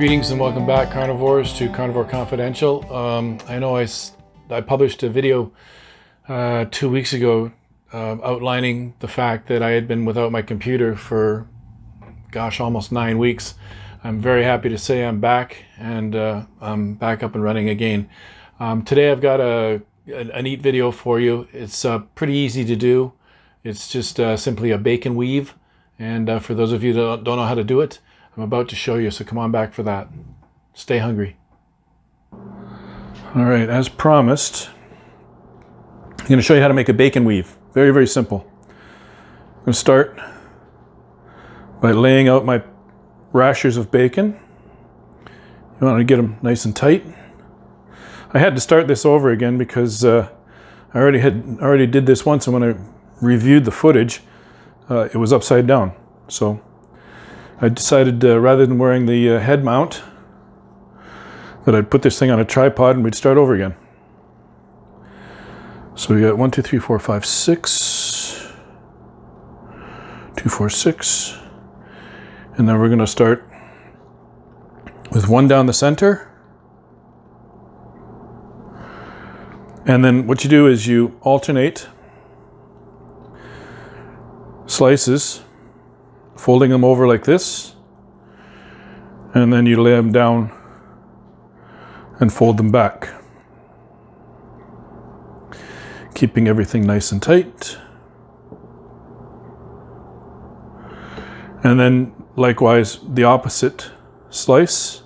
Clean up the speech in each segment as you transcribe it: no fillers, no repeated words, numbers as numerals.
Greetings and welcome back, carnivores, to Carnivore Confidential. I know I published a video 2 weeks ago outlining the fact that I had been without my computer for, gosh, almost 9 weeks. I'm very happy to say I'm back, and I'm back up and running again. Today I've got a neat video for you. It's pretty easy to do. It's just simply a bacon weave, and for those of you that don't know how to do it, I'm about to show you, so come on back for that. Stay hungry. All right, as promised, I'm going to show you how to make a bacon weave. Very, very simple. I'm going to start by laying out my rashers of bacon. You want to get them nice and tight. I had to start this over again because I already did this once, and when I reviewed the footage, it was upside down. So I decided rather than wearing the head mount, that I'd put this thing on a tripod and we'd start over again. So we got 1, 2, 3, 4, 5, 6, 2, 4, 6, and then we're going to start with one down the center. And then what you do is you alternate slices, folding them over like this, and then you lay them down and fold them back, keeping everything nice and tight. And then likewise the opposite slice,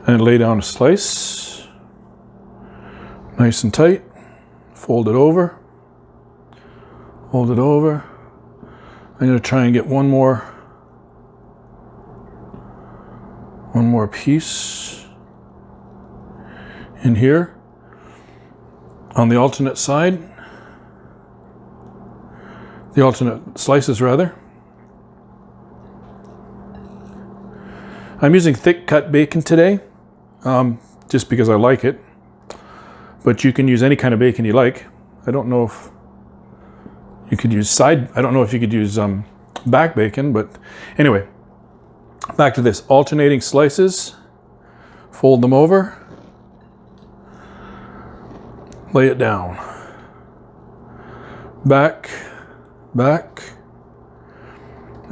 and lay down a slice, nice and tight, fold it over, hold it over. I'm going to try and get one more piece in here on the alternate side, the alternate slices rather. I'm using thick cut bacon today, just because I like it, but you can use any kind of bacon you like. I don't know if you could use I don't know if you could use back bacon, but anyway, back to this. Alternating slices, fold them over, lay it down, back, back,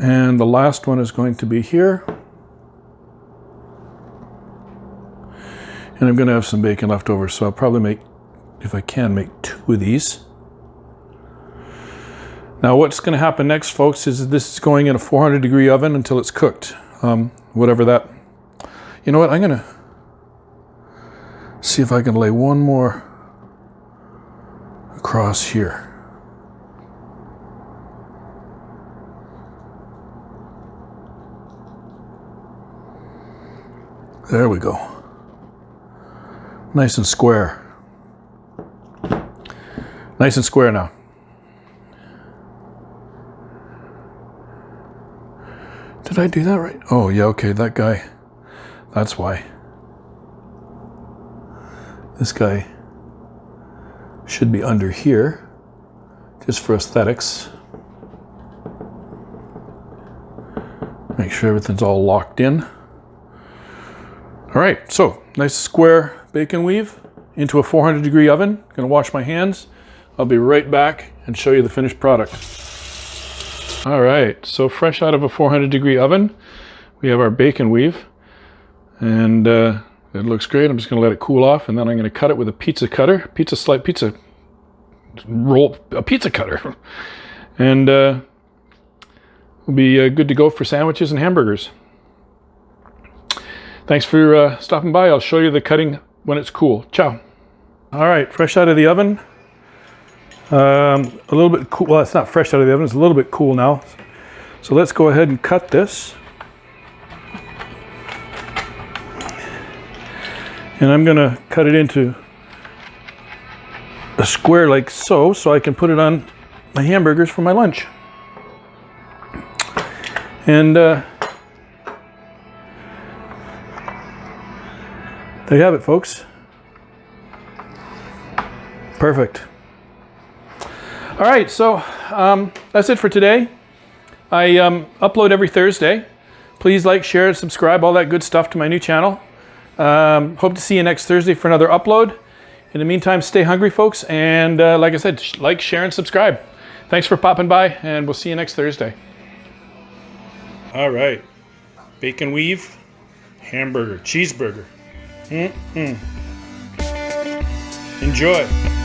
and the last one is going to be here. And I'm going to have some bacon left over, so I'll probably make, if I can, make 2 of these. Now what's going to happen next, folks, is this is going in a 400-degree oven until it's cooked. Whatever that... You know what, I'm going to see if I can lay one more across here. There we go. Nice and square. Nice and square now. Did I do that right? Oh, yeah, okay, that guy, that's why. This guy should be under here, just for aesthetics. Make sure everything's all locked in. All right, so nice square bacon weave into a 400-degree oven. Gonna wash my hands. I'll be right back and show you the finished product. All right, so fresh out of a 400-degree oven, we have our bacon weave, and it looks great. I'm just going to let it cool off, and then I'm going to cut it with a pizza cutter, pizza cutter, and we'll be good to go for sandwiches and hamburgers. Thanks for stopping by. I'll show you the cutting when it's cool. Ciao. All right, fresh out of the oven. A little bit cool. Well, it's not fresh out of the oven. It's a little bit cool now. So let's go ahead and cut this. And I'm going to cut it into a square like so I can put it on my hamburgers for my lunch. And there you have it, folks. Perfect. All right, so that's it for today. I upload every Thursday. Please like, share, subscribe, all that good stuff to my new channel. Hope to see you next Thursday for another upload. In the meantime, stay hungry, folks. And like I said, like, share, and subscribe. Thanks for popping by, and we'll see you next Thursday. All right. Bacon weave, hamburger, cheeseburger. Enjoy.